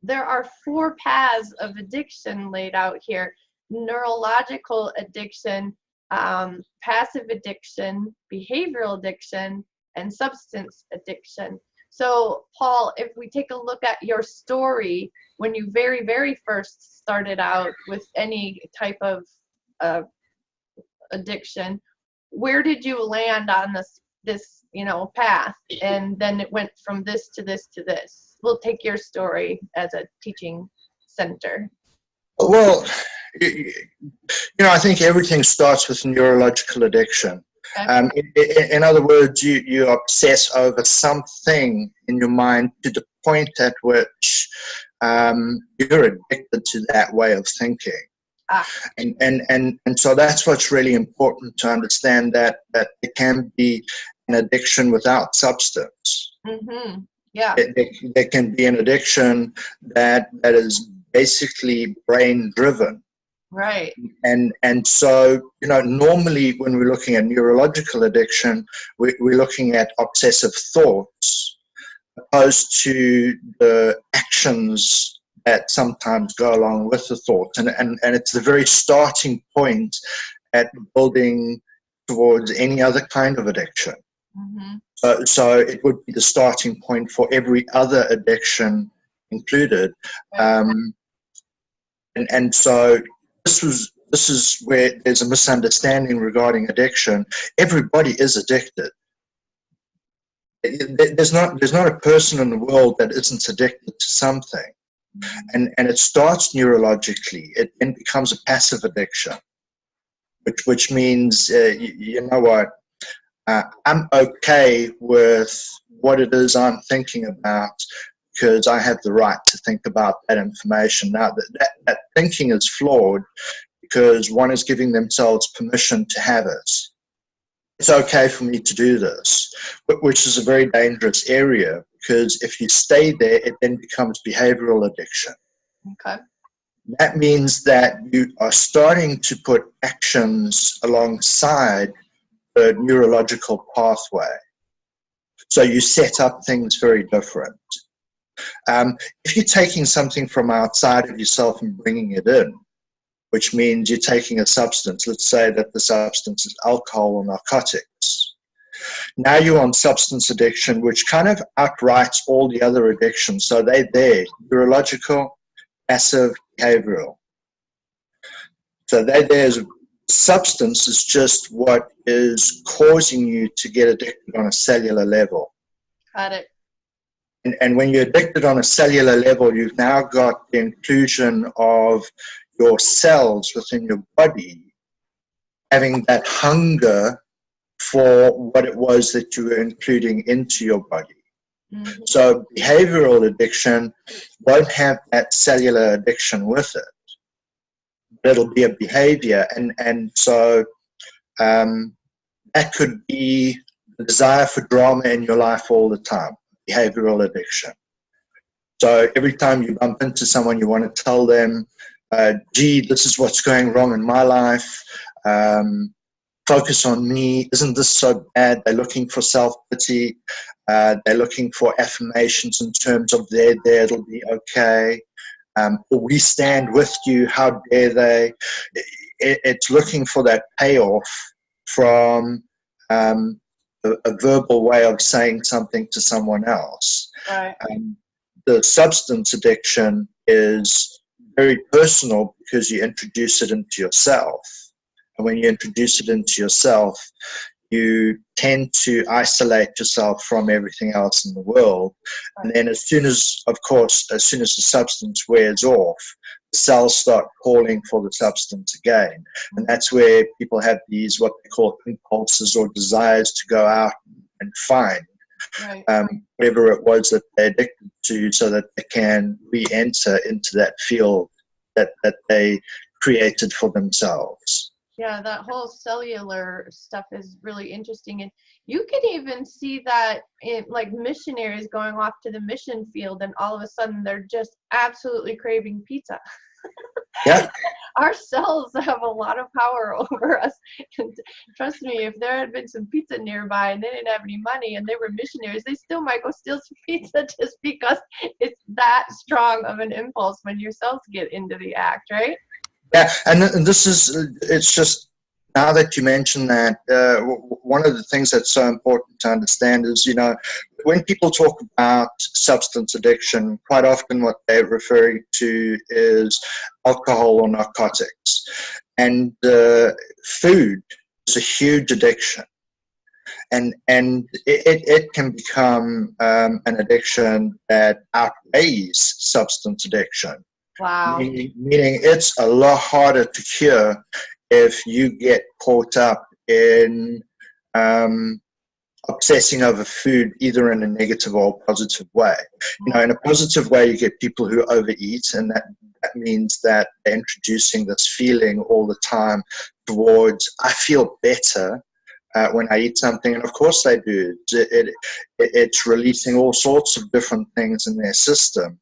there are 4 paths of addiction laid out here: neurological addiction, passive addiction, behavioral addiction, and substance addiction. So, Paul, if we take a look at your story, when you very, very first started out with any type of addiction, where did you land on this path? And then it went from this to this to this. We'll take your story as a teaching center. Well, I think everything starts with neurological addiction. Okay. In other words, you obsess over something in your mind to the point at which you're addicted to that way of thinking. And so that's what's really important to understand, that it can be an addiction without substance. Mm-hmm. Yeah. There can be an addiction that is basically brain driven. Right. And so, normally when we're looking at neurological addiction, we're looking at obsessive thoughts opposed to the actions that sometimes go along with the thoughts. And it's the very starting point at building towards any other kind of addiction. Mm-hmm. So it would be the starting point for every other addiction included. And so this is where there's a misunderstanding regarding addiction. Everybody is addicted. There's not a person in the world that isn't addicted to something. And it starts neurologically. It then becomes a passive addiction, which means, I'm okay with what it is I'm thinking about, because I have the right to think about that information. Now, that thinking is flawed because one is giving themselves permission to have it. It's okay for me to do this, which is a very dangerous area, because if you stay there, it then becomes behavioral addiction. Okay. That means that you are starting to put actions alongside the neurological pathway. So you set up things very different. If you're taking something from outside of yourself and bringing it in, which means you're taking a substance, let's say that the substance is alcohol or narcotics. Now you're on substance addiction, which kind of outrights all the other addictions. So they're there: neurological, passive, behavioral. So they're there. Substance is just what is causing you to get addicted on a cellular level. Got it. And when you're addicted on a cellular level, you've now got the inclusion of your cells within your body having that hunger for what it was that you were including into your body. Mm-hmm. So behavioral addiction won't have that cellular addiction with it. It'll be a behavior, and so that could be the desire for drama in your life all the time, behavioral addiction. So every time you bump into someone, you want to tell them, gee, this is what's going wrong in my life. Focus on me. Isn't this so bad? They're looking for self-pity. They're looking for affirmations in terms of they're there, it'll be okay. Or we stand with you, how dare they? It's looking for that payoff from a verbal way of saying something to someone else. Right. The substance addiction is very personal because you introduce it into yourself. And when you introduce it into yourself, you tend to isolate yourself from everything else in the world. Right. And then as soon as the substance wears off, the cells start calling for the substance again. And that's where people have these, what they call impulses or desires to go out and find. Right. Whatever it was that they're addicted to, so that they can re-enter into that field that they created for themselves. Yeah, that whole cellular stuff is really interesting. And you can even see that in like missionaries going off to the mission field, and all of a sudden they're just absolutely craving pizza. Yeah. Our cells have a lot of power over us. And trust me, if there had been some pizza nearby and they didn't have any money and they were missionaries, they still might go steal some pizza just because it's that strong of an impulse when your cells get into the act, right? Yeah, and this is, it's just, now that you mention that, one of the things that's so important to understand is, when people talk about substance addiction, quite often what they're referring to is alcohol or narcotics. And food is a huge addiction. And it can become an addiction that outweighs substance addiction. Wow. Meaning it's a lot harder to cure if you get caught up in obsessing over food, either in a negative or positive way. In a positive way, you get people who overeat, and that means that they're introducing this feeling all the time towards, I feel better when I eat something, and of course they do. It's releasing all sorts of different things in their system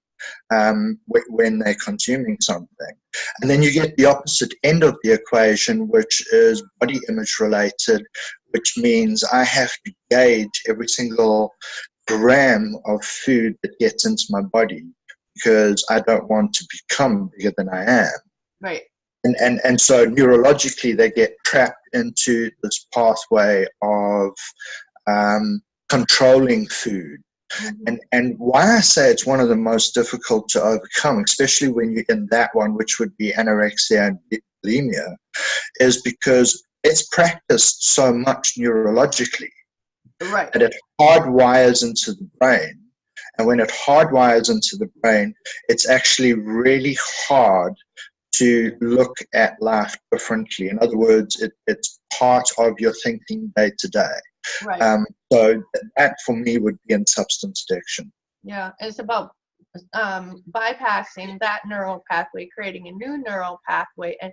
when they're consuming something. And then you get the opposite end of the equation, which is body image related, which means I have to gauge every single gram of food that gets into my body because I don't want to become bigger than I am. Right. And so neurologically, they get trapped into this pathway of controlling food. And why I say it's one of the most difficult to overcome, especially when you're in that one, which would be anorexia and bulimia, is because it's practiced so much neurologically Right. that it hardwires into the brain. And when it hardwires into the brain, it's actually really hard to look at life differently. In other words, it's part of your thinking day to day. Right. So that for me would be in substance addiction. Yeah, it's about bypassing that neural pathway, creating a new neural pathway, and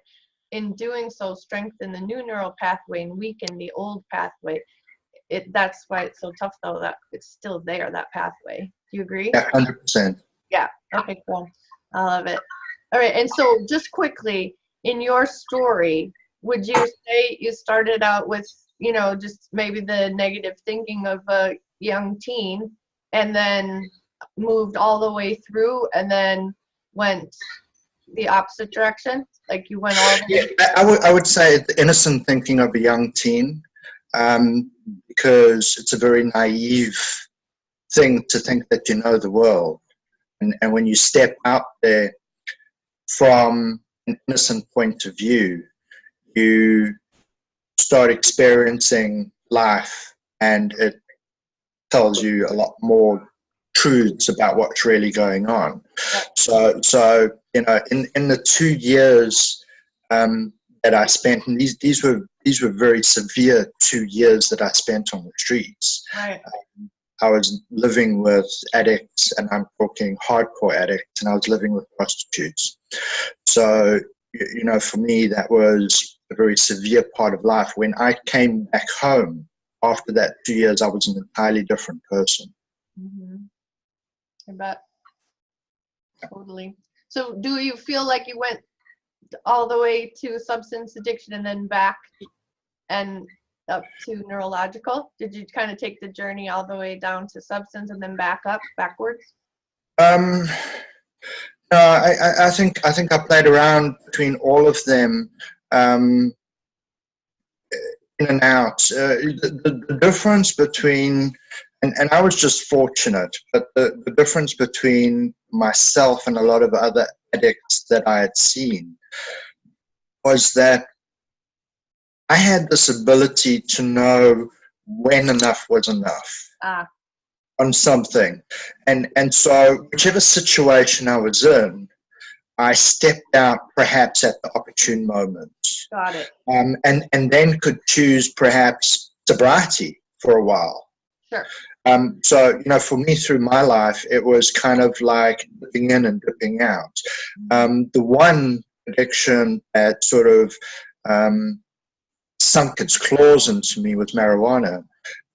in doing so, strengthen the new neural pathway and weaken the old pathway. That's why it's so tough, though, that it's still there, that pathway. Do you agree? Yeah, 100%. Yeah. Okay, cool. I love it. All right, and so just quickly, in your story, would you say you started out with, just maybe the negative thinking of a young teen and then moved all the way through and then went the opposite direction? Like you went all the way? Yeah, I would say the innocent thinking of a young teen, because it's a very naive thing to think that you know the world. And when you step out there from an innocent point of view, you start experiencing life, and it tells you a lot more truths about what's really going on. So in the 2 years that I spent, and these were very severe 2 years that I spent on the streets. Right. I was living with addicts, and I'm talking hardcore addicts, and I was living with prostitutes. So, for me, that was a very severe part of life. When I came back home after that 2 years, I was an entirely different person. I bet. Totally. So do you feel like you went all the way to substance addiction and then back and up to neurological? Did you kind of take the journey all the way down to substance and then backwards? No, I think I played around between all of them, in and out. The difference between, and I was just fortunate, but the difference between myself and a lot of other addicts that I had seen was that I had this ability to know when enough was enough on something. And so whichever situation I was in, I stepped out perhaps at the opportune moment. Got it. And then could choose perhaps sobriety for a while. Sure. So, for me through my life, it was kind of like dipping in and dipping out. The one addiction that sort of sunk its claws into me was marijuana,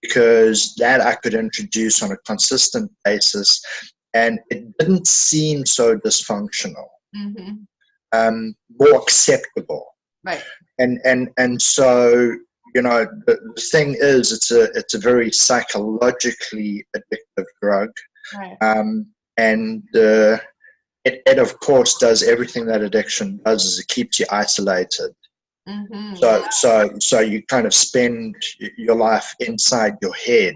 because that I could introduce on a consistent basis, and it didn't seem so dysfunctional. more acceptable. Right. And so, you know, the thing is, it's a very psychologically addictive drug. Right. And it of course does everything that addiction does, is it keeps you isolated. Mm-hmm. So you kind of spend your life inside your head,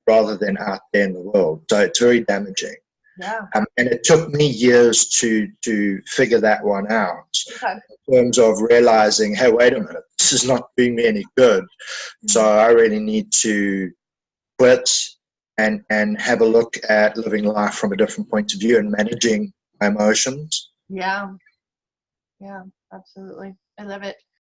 rather than out there in the world. So it's very damaging. Yeah. And it took me years to figure that one out, Okay. in terms of realizing, hey, wait a minute, this is not doing me any good. So I really need to quit and have a look at living life from a different point of view and managing my emotions. Yeah. Yeah, absolutely. I love it.